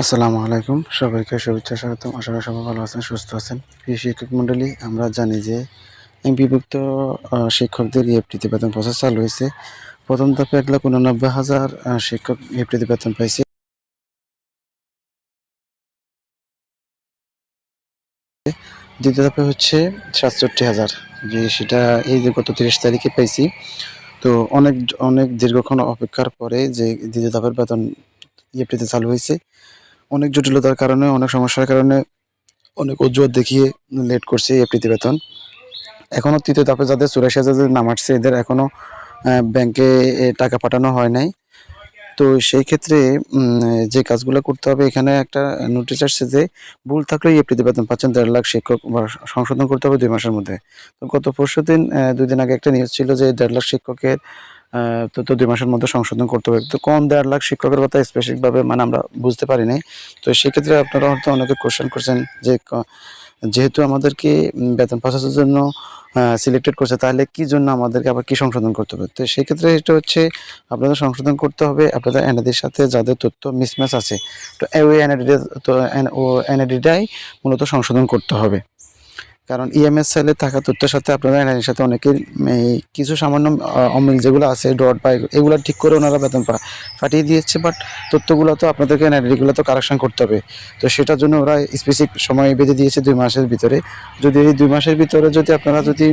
আসসালামু আলাইকুম, সবাইকে শুভেচ্ছা স্বাগতম। আশা করি সবাই ভালো আছেন, সুস্থ আছেন। প্রিয় শিক্ষক মণ্ডলী, আমরা জানি যে এমপিভুক্ত শিক্ষকদের ইএফটিতে বেতন প্রসেস চালু হয়েছে। প্রথম ধাপে 1,89,000 শিক্ষক ইএফটিতে বেতন পাইছে। দ্বিতীয় ধাপে হচ্ছে 67,000, যে সেটা এই যে গত 30 তারিখে পাইছি। তো অনেক অনেক দীর্ঘক্ষণ অপেক্ষার পরে যে দ্বিতীয় ধাপের বেতন ইএফটিতে চালু হয়েছে, অনেক জটিলতার কারণে, অনেক সমস্যার কারণে, অনেক অজুহাত দেখিয়ে লেট করছে ইএফটিতে বেতন। এখনও তৃতীয় ধাপে যাদের 84,000 নাম আসছে, এদের এখনও ব্যাংকে টাকা পাঠানো হয় নাই। তো সেই ক্ষেত্রে যে কাজগুলো করতে হবে, এখানে একটা নোটিশ আসছে যে ভুল থাকলে ইএফটিতে বেতন পাচ্ছেন 1.5 লাখ শিক্ষক, বা সংশোধন করতে হবে 2 মাসের মধ্যে। তো গত পরশুদিন 2 দিন আগে একটা নিউজ ছিল যে 1.5 লাখ শিক্ষকের তো 2 মাসের মধ্যে সংশোধন করতে হবে। তো কোন 1.5 লাখ শিক্ষকের কথা স্পেসিফিকভাবে আমরা বুঝতে পারি নাই। তো সেক্ষেত্রে আপনারা হয়তো অনেকে কোয়েশ্চেন করছেন যে যেহেতু আমাদেরকে বেতন প্রসেসের জন্য সিলেক্টেড করছে, তাহলে কি জন্য আমাদেরকে আবার কি সংশোধন করতে হবে? তো সেক্ষেত্রে এটা হচ্ছে, আপনাদের সংশোধন করতে হবে আপনাদের এনআইডির সাথে যাদের তথ্য মিসম্যাচ আছে। তো ওই এনআইডি, তো এনআইডিটাই মূলত সংশোধন করতে হবে। কারণ ইএমএস সেলে থাকা তথ্যের সাথে আপনাদের এনআইডির সাথে অনেকের কিছু সামান্য অমিল যেগুলো আছে, ডট বা এগুলো ঠিক করে ওনারা বেতন পাঠিয়ে দিয়েছে, বাট তথ্যগুলো তো আপনাদেরকে এনআইডিগুলো তো কারেকশন করতে হবে। তো সেটার জন্য ওরা স্পেসিফিক সময় বেঁধে দিয়েছে 2 মাসের ভিতরে। যদি এই 2 মাসের ভিতরে যদি আপনারা যদি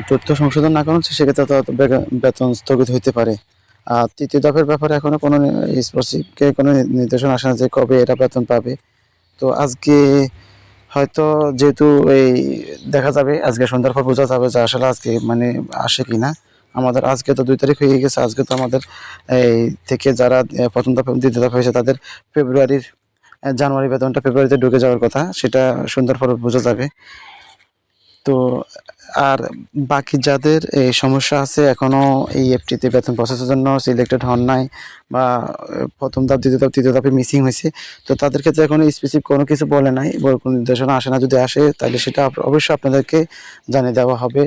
তথ্য সংশোধন না করেন, সেক্ষেত্রে তো বেতন স্থগিত হইতে পারে। আর তৃতীয় ধাপের ব্যাপারে এখনো কোনো স্পেসিফিক কোনো নির্দেশনা আসে না যে কবে এটা বেতন পাবে। তো আজকে হয়তো, যেহেতু এই দেখা যাবে আজকে সন্ধ্যার পর বোঝা যাবে যে আসলে আজকে আসে কি না। আমাদের আজকে তো 2 তারিখ হয়ে গেছে। আজকে তো আমাদের এই থেকে যারা প্রথম ধাপে দ্বিতীয় ধাপে হয়েছে, তাদের ফেব্রুয়ারির জানুয়ারি বেতনটা ফেব্রুয়ারিতে ঢুকে যাওয়ার কথা, সেটা সন্ধ্যার পর বোঝা যাবে। তো আর বাকি যাদের এই সমস্যা আছে, এখনও এই এফটিতে বেতন প্রসেসের জন্য সিলেক্টেড হন নাই, বা প্রথম ধাপ, দ্বিতীয় ধাপ, তৃতীয় ধাপে মিসিং হয়েছে, তো তাদের ক্ষেত্রে এখনও স্পেসিফিক কোনো কিছু বলে নাই, কোনো নির্দেশনা আসে না। যদি আসে তাহলে সেটা অবশ্যই আপনাদেরকে জানিয়ে দেওয়া হবে,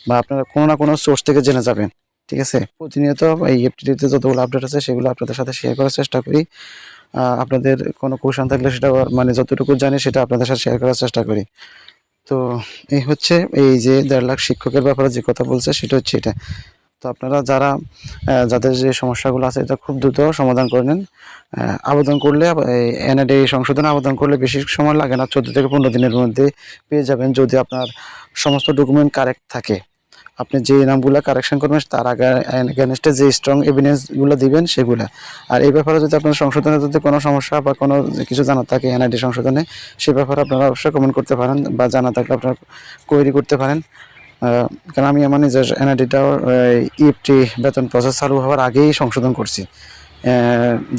বা আপনারা কোনো না কোনো সোর্স থেকে জেনে যাবেন। ঠিক আছে? প্রতিনিয়ত এই এফটিতে যতগুলো আপডেট আছে সেগুলো আপনাদের সাথে শেয়ার করার চেষ্টা করি। আপনাদের কোনো কোয়েশন থাকলে সেটা যতটুকু জানি সেটা আপনাদের সাথে শেয়ার করার চেষ্টা করি। তো এই হচ্ছে, এই যে 1.5 লাখ শিক্ষকের ব্যাপারে যে কথা বলছে সেটা হচ্ছে এটা। তো আপনারা যারা যাদের যে সমস্যাগুলো আছে, এটা খুব দ্রুত সমাধান করে নেন। আবেদন করলে, এনআইডি সংশোধনে আবেদন করলে বেশি সময় লাগে না, 14 থেকে 15 দিনের মধ্যে পেয়ে যাবেন, যদি আপনার সমস্ত ডকুমেন্ট কারেক্ট থাকে। আপনি যে নামগুলো কারেকশন করবেন তার আগে এগেনস্টে যে স্ট্রং এভিডেন্সগুলো দিবেন সেগুলো। আর এই ব্যাপারে যদি আপনার সংশোধনে যদি কোনো সমস্যা বা কোনো কিছু জানা থাকে এনআইডি সংশোধনে, সে ব্যাপারে আপনারা অবশ্যই কমেন্ট করতে পারেন, বা জানা থাকলে আপনারা কোয়েরি করতে পারেন। কারণ আমি আমার নিজের এনআইডিটাও ইএফটি বেতন প্রসেস চালু হওয়ার আগেই সংশোধন করছি।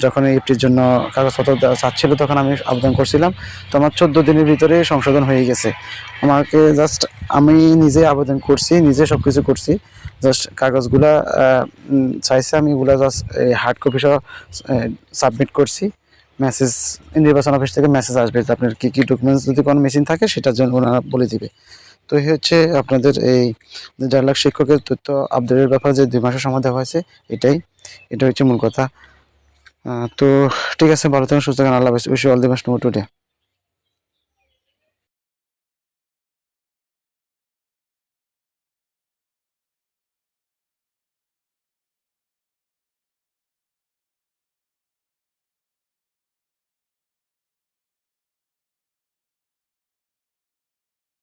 যখন ইএফটির জন্য কাগজপত্র চাচ্ছিল, তখন আমি আবেদন করছিলাম। তো আমার 14 দিনের ভিতরে সংশোধন হয়ে গেছে। আমাকে জাস্ট, আমি নিজে আবেদন করছি, নিজে সব কিছু করছি, জাস্ট কাগজগুলা চাইছে, আমি এগুলো জাস্ট হার্ড কপি সহ সাবমিট করছি। মেসেজ, নির্বাচন অফিস থেকে মেসেজ আসবে যে আপনার কী কী ডকুমেন্টস যদি কোনো মেশিন থাকে সেটার জন্য ওনারা বলে দিবে। তো এই হচ্ছে আপনাদের এই 1.5 লাখ শিক্ষকের তথ্য আপডেটের ব্যাপারে যে 2 মাসের সময় দেওয়া হয়েছে, এটা হচ্ছে মূল কথা। তো ঠিক আছে, ভালো থাকুন, সুস্থ থাকুন, আল্লাহ হাফেজ। Wish you all the best today.